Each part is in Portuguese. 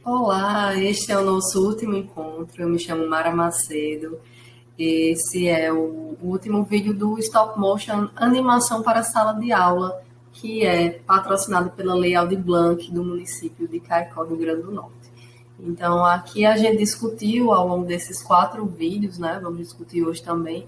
Olá, este é o nosso último encontro. Eu me chamo Mara Macedo. Esse é o último vídeo do Stop Motion Animação para a Sala de Aula, que é patrocinado pela Lei Aldir Blanc do município de Caicó, Rio Grande do Norte. Então, aqui a gente discutiu ao longo desses 4 vídeos, né? Vamos discutir hoje também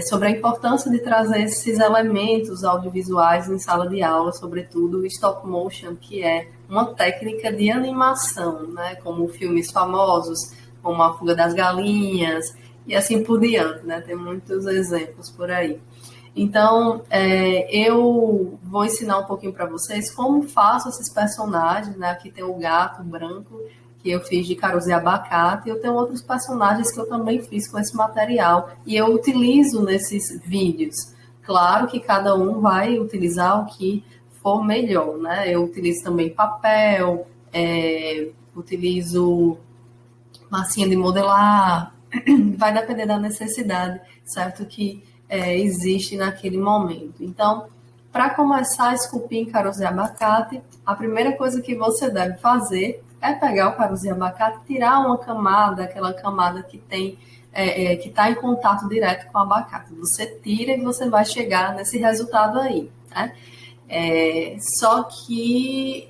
sobre a importância de trazer esses elementos audiovisuais em sala de aula, sobretudo o stop motion, que é uma técnica de animação, né? Como filmes famosos, como A Fuga das Galinhas, e assim por diante, né? Tem muitos exemplos por aí. Então, eu vou ensinar um pouquinho para vocês como faço esses personagens, né? Aqui tem o gato branco, que eu fiz de caroço e abacate, e eu tenho outros personagens que eu também fiz com esse material, e eu utilizo nesses vídeos. Claro que cada um vai utilizar o que for melhor, né? Eu utilizo também papel, utilizo massinha de modelar, vai depender da necessidade, certo? Que existe naquele momento. Então, para começar a esculpir em caroço de abacate, a primeira coisa que você deve fazer é pegar o caroço de abacate, tirar uma camada, aquela camada que tem que está em contato direto com o abacate. Você tira e você vai chegar nesse resultado aí, né? Só que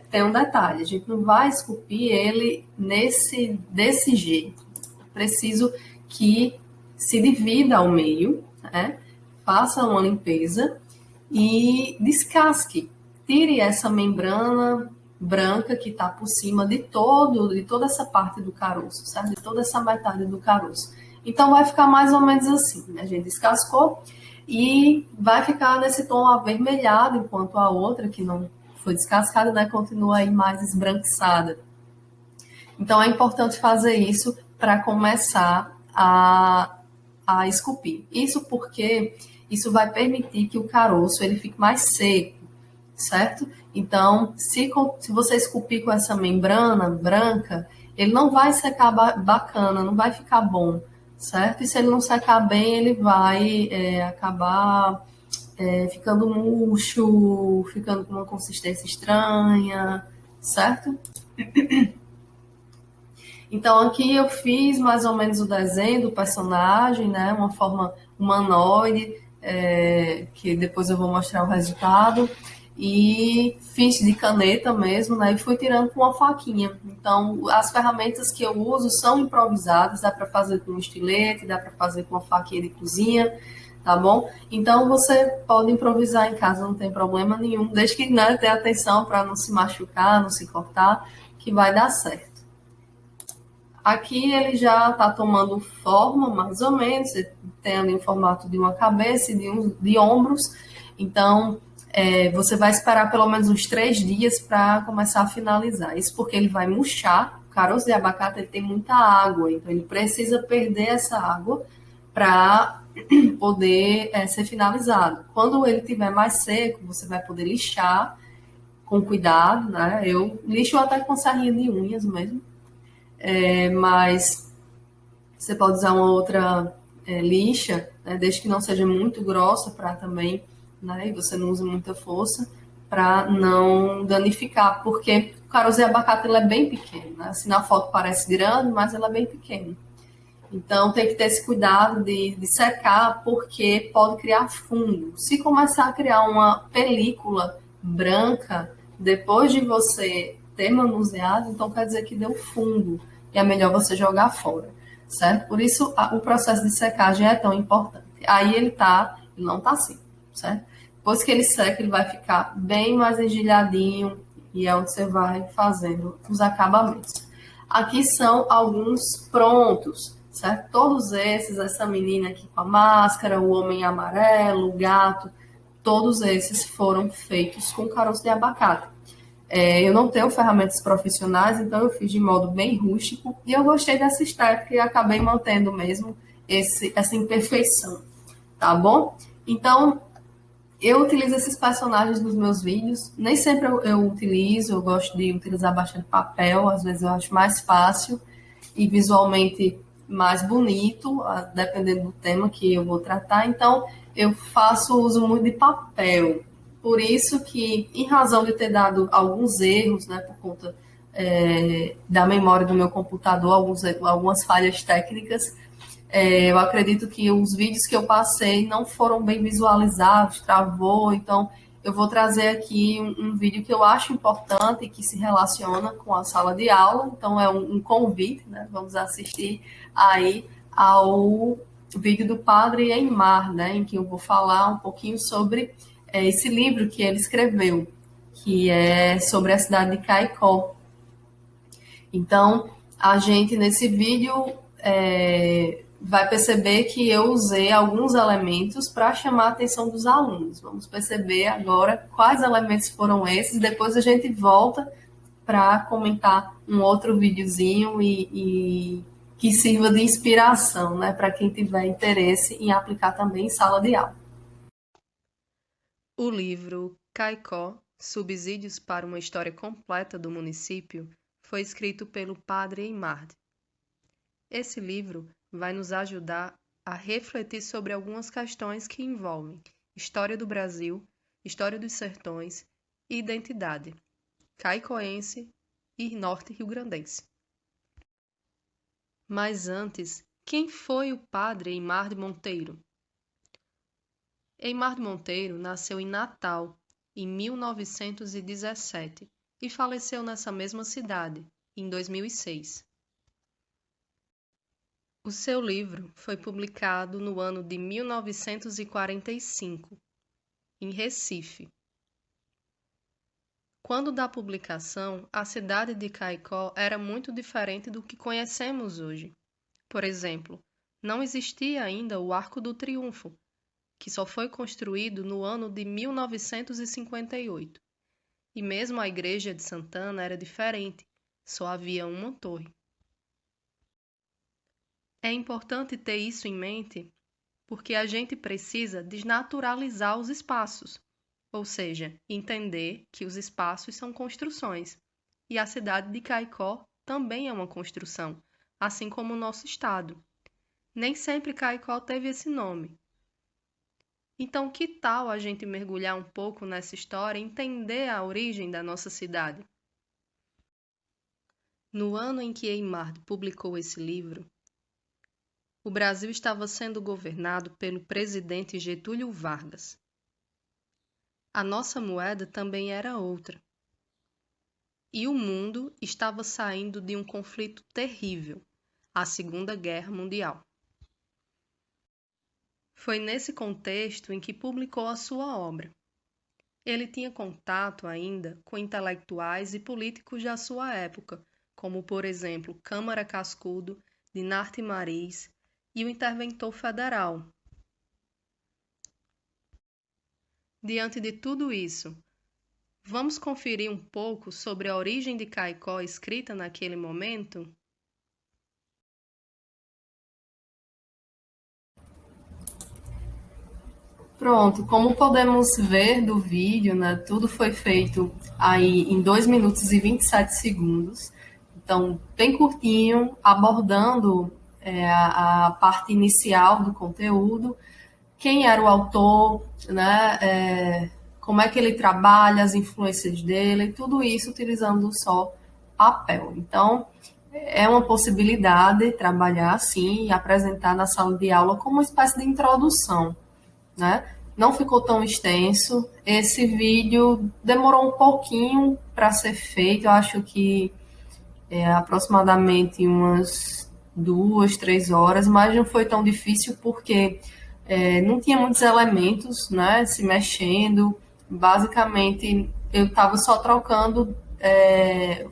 tem um detalhe, a gente não vai esculpir ele desse jeito. É preciso que se divida ao meio, né? Faça uma limpeza e descasque. Tire essa membrana branca que está por cima de toda essa parte do caroço, sabe? De toda essa metade do caroço. Então vai ficar mais ou menos assim, né? A gente descascou e vai ficar nesse tom avermelhado, enquanto a outra, que não foi descascada, né, continua aí mais esbranquiçada. Então é importante fazer isso para começar a esculpir. Isso porque isso vai permitir que o caroço ele fique mais seco, certo? Então, se você esculpir com essa membrana branca, ele não vai secar bacana, não vai ficar bom, certo? E se ele não secar bem, ele vai acabar ficando murcho, ficando com uma consistência estranha, certo? Então, aqui eu fiz mais ou menos o desenho do personagem, né? Uma forma humanoide, que depois eu vou mostrar o resultado. E fiz de caneta mesmo, né? E fui tirando com uma faquinha. Então, as ferramentas que eu uso são improvisadas, dá para fazer com um estilete, dá para fazer com uma faquinha de cozinha, tá bom? Então, você pode improvisar em casa, não tem problema nenhum, desde que, né, tenha atenção para não se machucar, não se cortar, que vai dar certo. Aqui ele já está tomando forma, mais ou menos, você tem ali o formato de uma cabeça e de ombros. Então, você vai esperar pelo menos uns 3 dias para começar a finalizar. Isso porque ele vai murchar. O caroço de abacate ele tem muita água, então ele precisa perder essa água para poder ser finalizado. Quando ele estiver mais seco, você vai poder lixar com cuidado, né? Eu lixo até com serrinha de unhas mesmo. Mas você pode usar uma outra lixa, né, desde que não seja muito grossa para também, né, e você não use muita força para não danificar, porque o caroço de abacate ele é bem pequeno, né? Assim na foto parece grande, mas ele é bem pequeno. Então tem que ter esse cuidado de secar, porque pode criar fungo. Se começar a criar uma película branca depois de você ter manuseado, então quer dizer que deu fungo e é melhor você jogar fora, certo? Por isso o processo de secagem é tão importante. Aí ele não tá assim, certo? Depois que ele seca, ele vai ficar bem mais engelhadinho e é onde você vai fazendo os acabamentos. Aqui são alguns prontos, certo? Todos esses, essa menina aqui com a máscara, o homem amarelo, o gato, todos esses foram feitos com caroço de abacate. Eu não tenho ferramentas profissionais, então eu fiz de modo bem rústico e eu gostei dessa estética e acabei mantendo mesmo essa imperfeição, tá bom? Então, eu utilizo esses personagens nos meus vídeos, nem sempre eu utilizo, eu gosto de utilizar bastante papel, às vezes eu acho mais fácil e visualmente mais bonito, dependendo do tema que eu vou tratar, então eu faço uso muito de papel. Por isso que, em razão de ter dado alguns erros, né, por conta da memória do meu computador, algumas falhas técnicas. Eu acredito que os vídeos que eu passei não foram bem visualizados, travou, então eu vou trazer aqui um vídeo que eu acho importante, que se relaciona com a sala de aula, então é um convite, né? Vamos assistir aí ao vídeo do padre Eimar, né? Em que eu vou falar um pouquinho sobre esse livro que ele escreveu, que é sobre a cidade de Caicó. Então, a gente nesse vídeo vai perceber que eu usei alguns elementos para chamar a atenção dos alunos. Vamos perceber agora quais elementos foram esses, depois a gente volta para comentar um outro videozinho e que sirva de inspiração, né, para quem tiver interesse em aplicar também em sala de aula. O livro Caicó, Subsídios para uma História Completa do Município, foi escrito pelo padre Eimard. Esse livro vai nos ajudar a refletir sobre algumas questões que envolvem história do Brasil, história dos sertões e identidade caicoense e norte rio-grandense. Mas antes, quem foi o padre Eimard Monteiro? Eimard Monteiro nasceu em Natal, em 1917, e faleceu nessa mesma cidade, em 2006. O seu livro foi publicado no ano de 1945, em Recife. Quando da publicação, a cidade de Caicó era muito diferente do que conhecemos hoje. Por exemplo, não existia ainda o Arco do Triunfo, que só foi construído no ano de 1958. E mesmo a igreja de Santana era diferente, só havia uma torre. É importante ter isso em mente porque a gente precisa desnaturalizar os espaços, ou seja, entender que os espaços são construções, e a cidade de Caicó também é uma construção, assim como o nosso estado. Nem sempre Caicó teve esse nome. Então, que tal a gente mergulhar um pouco nessa história e entender a origem da nossa cidade? No ano em que Eimard publicou esse livro, o Brasil estava sendo governado pelo presidente Getúlio Vargas. A nossa moeda também era outra. E o mundo estava saindo de um conflito terrível, a Segunda Guerra Mundial. Foi nesse contexto em que publicou a sua obra. Ele tinha contato ainda com intelectuais e políticos da sua época, como, por exemplo, Câmara Cascudo, Dinarte Mariz e o interventor federal. Diante de tudo isso, vamos conferir um pouco sobre a origem de Caicó escrita naquele momento? Pronto, como podemos ver do vídeo, né, tudo foi feito aí em 2 minutos e 27 segundos. Então, bem curtinho, abordando a parte inicial do conteúdo, quem era o autor, né, como é que ele trabalha, as influências dele, tudo isso utilizando só papel. Então, é uma possibilidade trabalhar assim e apresentar na sala de aula como uma espécie de introdução, né? Não ficou tão extenso. Esse vídeo demorou um pouquinho para ser feito, eu acho que aproximadamente umas 2, 3 horas, mas não foi tão difícil porque não tinha muitos elementos, né, se mexendo. Basicamente, eu estava só trocando,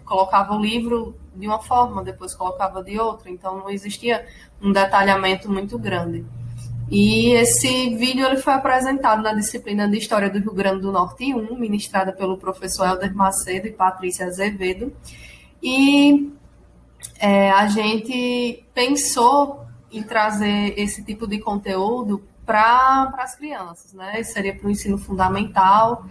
colocava o livro de uma forma, depois colocava de outra, então não existia um detalhamento muito grande. E esse vídeo ele foi apresentado na disciplina de História do Rio Grande do Norte 1, ministrada pelo professor Helder Macedo e Patrícia Azevedo. E a gente pensou em trazer esse tipo de conteúdo para as crianças, né? Seria para o ensino fundamental,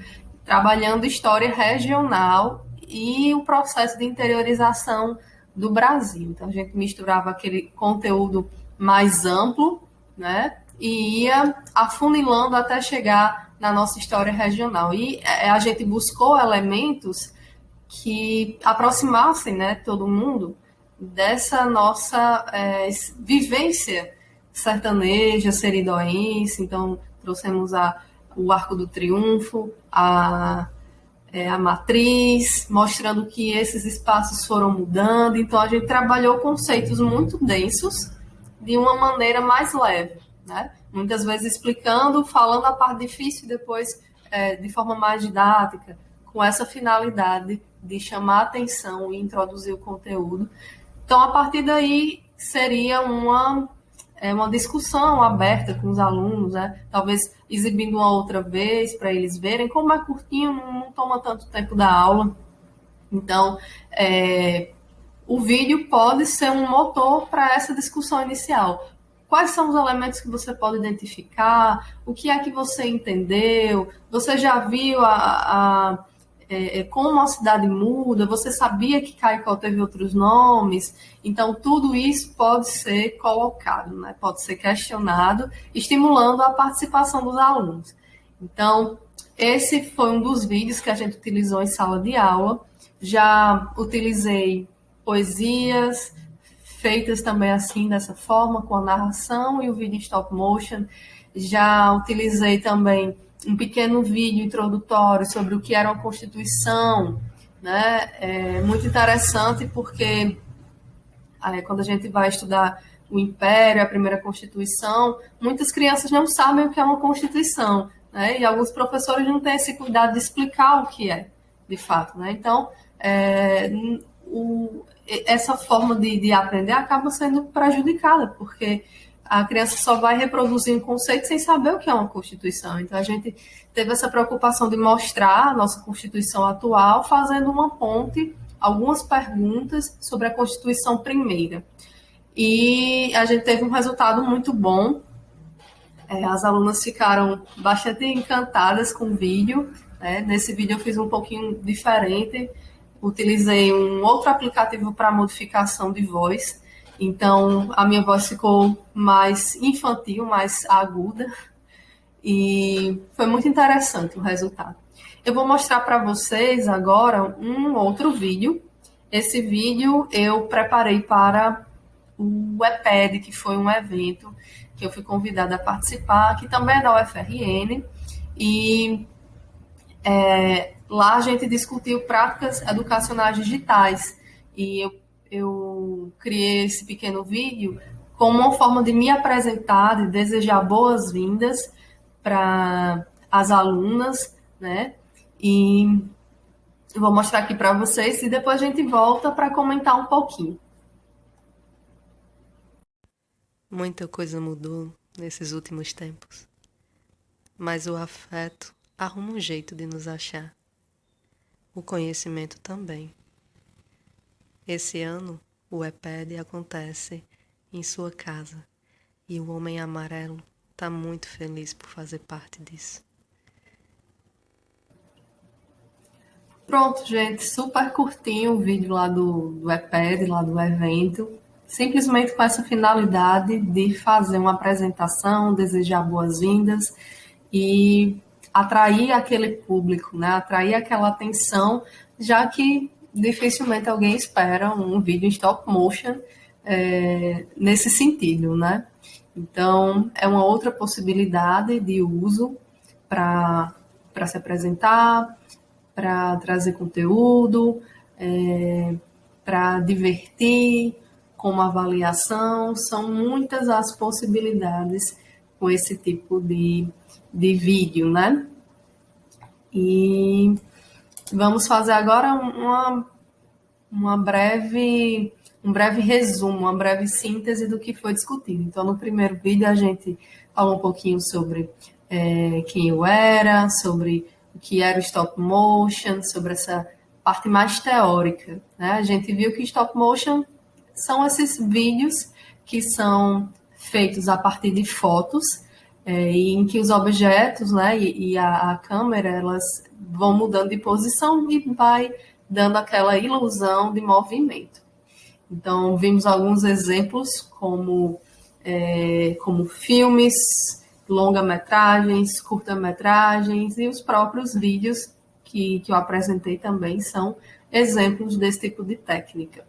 trabalhando história regional e o processo de interiorização do Brasil. Então, a gente misturava aquele conteúdo mais amplo, né? E ia afunilando até chegar na nossa história regional. E a gente buscou elementos que aproximassem, né, todo mundo dessa nossa vivência sertaneja, seridoense. Então, trouxemos o Arco do Triunfo, a matriz, mostrando que esses espaços foram mudando. Então, a gente trabalhou conceitos muito densos de uma maneira mais leve, né? Muitas vezes explicando, falando a parte difícil e depois de forma mais didática, com essa finalidade de chamar a atenção e introduzir o conteúdo. Então, a partir daí, seria uma discussão aberta com os alunos, né? Talvez exibindo uma outra vez para eles verem. Como é curtinho, não toma tanto tempo da aula. Então, o vídeo pode ser um motor para essa discussão inicial. Quais são os elementos que você pode identificar? O que é que você entendeu? Você já viu como a cidade muda? Você sabia que Caicó teve outros nomes? Então, tudo isso pode ser colocado, né? Pode ser questionado, estimulando a participação dos alunos. Então, esse foi um dos vídeos que a gente utilizou em sala de aula. Já utilizei poesias feitas também assim, dessa forma, com a narração e o vídeo stop motion. Já utilizei também um pequeno vídeo introdutório sobre o que era uma Constituição, né? É muito interessante porque quando a gente vai estudar o Império, a primeira Constituição, muitas crianças não sabem o que é uma Constituição, né? E alguns professores não têm esse cuidado de explicar o que é, de fato, né? Então, essa forma de aprender acaba sendo prejudicada, porque a criança só vai reproduzir um conceito sem saber o que é uma Constituição. Então, a gente teve essa preocupação de mostrar a nossa Constituição atual, fazendo uma ponte, algumas perguntas sobre a Constituição primeira. E a gente teve um resultado muito bom. As alunas ficaram bastante encantadas com o vídeo. Nesse vídeo eu fiz um pouquinho diferente. Utilizei um outro aplicativo para modificação de voz. Então, a minha voz ficou mais infantil, mais aguda. E foi muito interessante o resultado. Eu vou mostrar para vocês agora um outro vídeo. Esse vídeo eu preparei para o EPED, que foi um evento que eu fui convidada a participar, que também é da UFRN. E lá a gente discutiu práticas educacionais digitais. E eu criei esse pequeno vídeo como uma forma de me apresentar, de desejar boas-vindas para as alunas, né? E eu vou mostrar aqui para vocês e depois a gente volta para comentar um pouquinho. Muita coisa mudou nesses últimos tempos, mas o afeto arruma um jeito de nos achar. O conhecimento também. Esse ano, o EPED acontece em sua casa e o Homem Amarelo está muito feliz por fazer parte disso. Pronto, gente, super curtinho o vídeo lá do EPED, lá do evento, simplesmente com essa finalidade de fazer uma apresentação, desejar boas-vindas e atrair aquele público, né? Atrair aquela atenção, já que dificilmente alguém espera um vídeo em stop motion nesse sentido, né? Então, é uma outra possibilidade de uso para se apresentar, para trazer conteúdo, para divertir, como avaliação. São muitas as possibilidades com esse tipo de vídeo, né? E vamos fazer agora um breve resumo, uma breve síntese do que foi discutido. Então, no primeiro vídeo, a gente falou um pouquinho sobre quem eu era, sobre o que era o stop motion, sobre essa parte mais teórica, né? A gente viu que stop motion são esses vídeos que são feitos a partir de fotos, e em que os objetos, né, e a câmera, elas vão mudando de posição e vai dando aquela ilusão de movimento. Então, vimos alguns exemplos como filmes, longa-metragens, curta-metragens, e os próprios vídeos que eu apresentei também são exemplos desse tipo de técnica.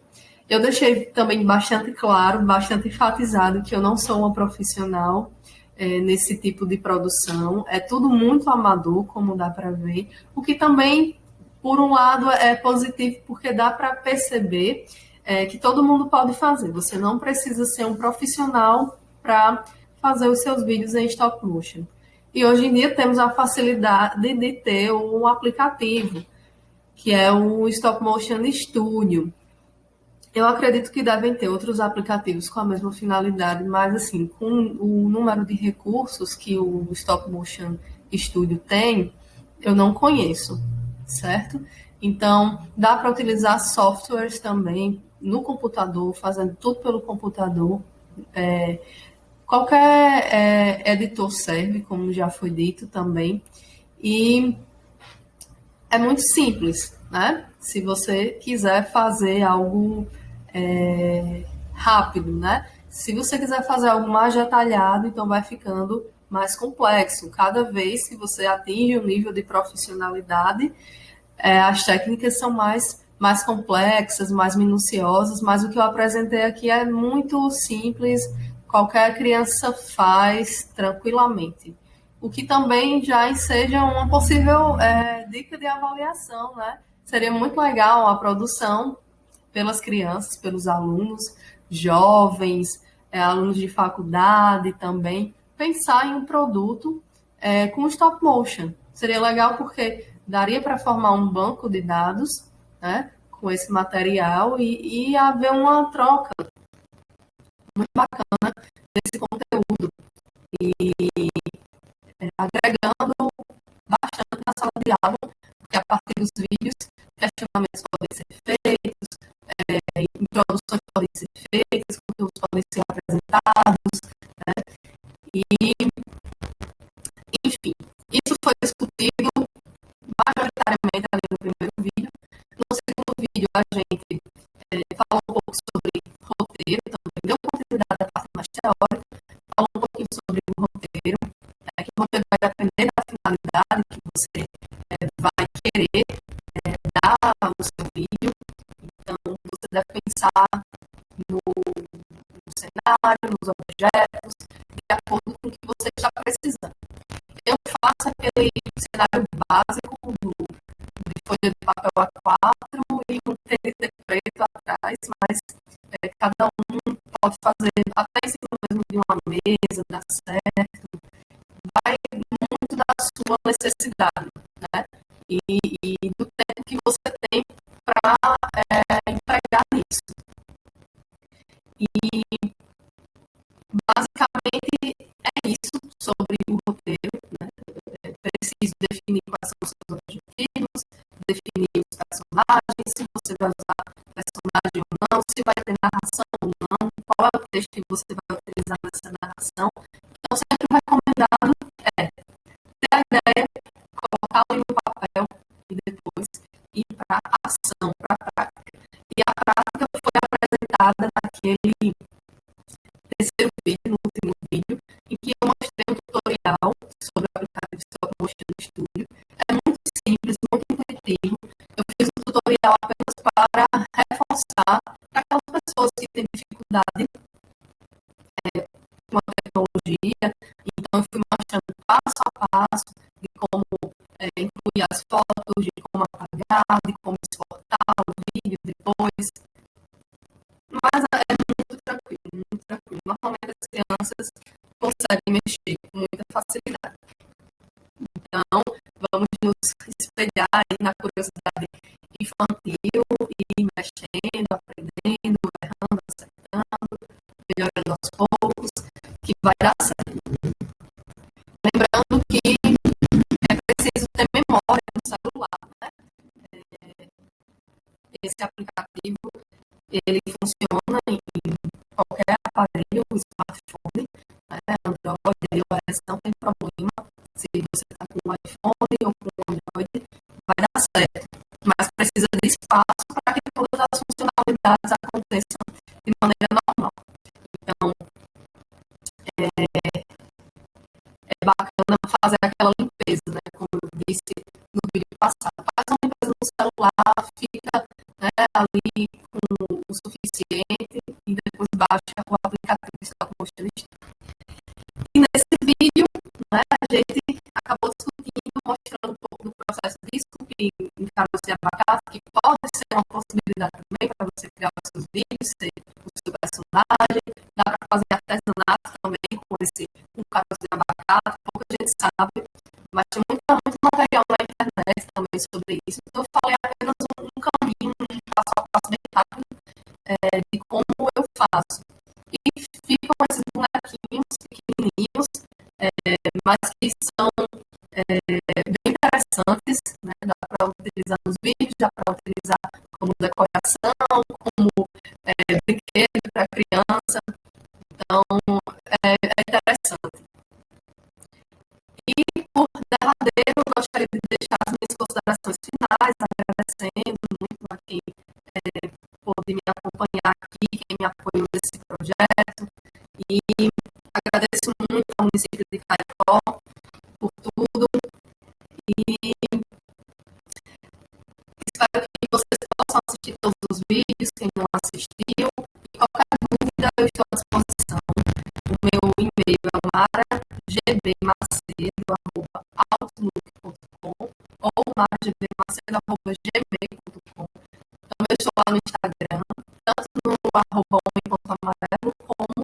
Eu deixei também bastante claro, bastante enfatizado que eu não sou uma profissional nesse tipo de produção. É tudo muito amador, como dá para ver, o que também, por um lado, é positivo, porque dá para perceber que todo mundo pode fazer. Você não precisa ser um profissional para fazer os seus vídeos em stop motion. E hoje em dia temos a facilidade de ter um aplicativo, que é o Stop Motion Studio. Eu acredito que devem ter outros aplicativos com a mesma finalidade, mas assim, com o número de recursos que o Stop Motion Studio tem, eu não conheço, certo? Então, dá para utilizar softwares também no computador, fazendo tudo pelo computador. Qualquer editor serve, como já foi dito também. E é muito simples, né? Se você quiser fazer algo rápido, né? Se você quiser fazer algo mais detalhado, então vai ficando mais complexo. Cada vez que você atinge um nível de profissionalidade, as técnicas são mais complexas, mais minuciosas, mas o que eu apresentei aqui é muito simples, qualquer criança faz tranquilamente. O que também já enseja uma possível dica de avaliação, né? Seria muito legal a produção pelas crianças, pelos alunos jovens, alunos de faculdade também, pensar em um produto com stop motion. Seria legal porque daria para formar um banco de dados, né, com esse material e haver uma troca muito bacana desse conteúdo e agregando bastante na sala de aula, porque a partir dos vídeos, questionamentos podem ser feitos, introduções podem ser feitas, conteúdos podem ser apresentados, né? E, enfim, isso foi discutido majoritariamente ali no primeiro vídeo. No segundo vídeo, a gente falou um pouco sobre roteiro, também deu continuidade à parte mais teórica, falou um pouquinho sobre o roteiro, que o roteiro vai depender da finalidade que você vai querer dar no seu vídeo. Então, você deve pensar no cenário, nos objetos, de acordo com o que você está precisando. Eu faço aquele cenário básico de folha de papel A4 e um TNT preto atrás, mas cada um pode fazer até em cima mesmo de uma mesa, dá certo. Vai muito da sua necessidade, né? E do tempo que você tem para empregar nisso. E basicamente é isso sobre o roteiro, né? Preciso definir quais são os seus objetivos, definir os personagens, se você vai usar personagem ou não, se vai ter narração ou não, qual é o texto que você vai utilizar nessa narração. Então, sempre o recomendado é ter a ideia, colocá-la no papel e depois ir para a ação, para a prática. E a prática foi apresentada naquele terceiro vídeo, no último vídeo, em que eu mostrei um tutorial sobre o aplicativo Stop Motion Studio. É muito simples, muito intuitivo. Eu fiz um tutorial apenas para reforçar para aquelas pessoas que têm dificuldade com a tecnologia. Então, eu fui mostrando passo a passo de como incluir as fotos, de como apagar, de como exportar o vídeo depois. Mas é muito tranquilo, muito tranquilo. Normalmente as crianças conseguem mexer com muita facilidade. Então, vamos nos espelhar aí na curiosidade infantil e mexendo, aprendendo, errando, acertando, melhorando aos poucos, que vai dar certo. Lembrando que é preciso ter memória no celular, né? Esse aplicativo, ele funciona em qualquer aparelho, smartphone, né? Android, iOS, não tem problema. Se você está com um iPhone ou com um Android, vai dar certo. Mas precisa de espaço para que todas as funcionalidades aconteçam de maneira normal. Então, é bacana fazer aquela limpeza, né? Como eu disse no vídeo passado. Faz uma limpeza no celular, fica ali com o suficiente e depois baixa o aplicativo de stop motion. E nesse vídeo, né, a gente acabou discutindo, mostrando um pouco do processo de esculpir em caroço de abacate, que pode ser uma possibilidade também para você criar os seus vídeos, ser o seu personagem. Dá para fazer artesanato também com caroço de abacate, pouca gente sabe, mas tem muito material na internet também sobre isso. Então eu falei apenas um caminho, um passo a passo bem rápido de como eu faço. E ficam esses bonequinhos pequenininhos, mas que são bem interessantes, né? Dá para utilizar nos vídeos, dá para utilizar como decoração, como brinquedo para criança. Então, é interessante. E, por derradeiro, eu gostaria de deixar as minhas considerações finais, agradecendo muito a quem pôde me acompanhar aqui, quem me apoiou nesse projeto. E agradeço muito ao município de Caicó por tudo. E espero que vocês possam assistir todos os vídeos, quem não assistiu. E qualquer dúvida, eu estou à disposição. O meu e-mail é maragbmacedo@outlook.com ou maragbmacedo@gmail.com. Também estou lá no Instagram, tanto no @homem.amarelo, como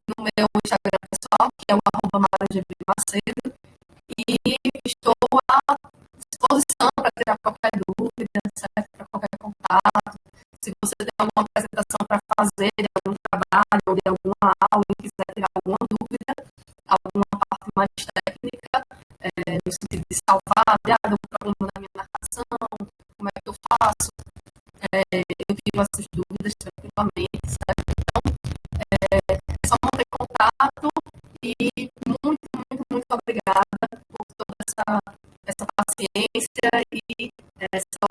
no meu Instagram pessoal, que é o @maragbmacedo. E estou à disposição para tirar qualquer dúvida, certo? Para qualquer contato. Se você tem alguma apresentação para fazer de algum trabalho ou de alguma aula e quiser tirar alguma dúvida, alguma parte mais técnica, no sentido de salvar, um problema na minha narração, como é que eu faço, eu tive essas dúvidas tranquilamente, certo? Então, é só manter contato e muito obrigada por toda essa paciência e essa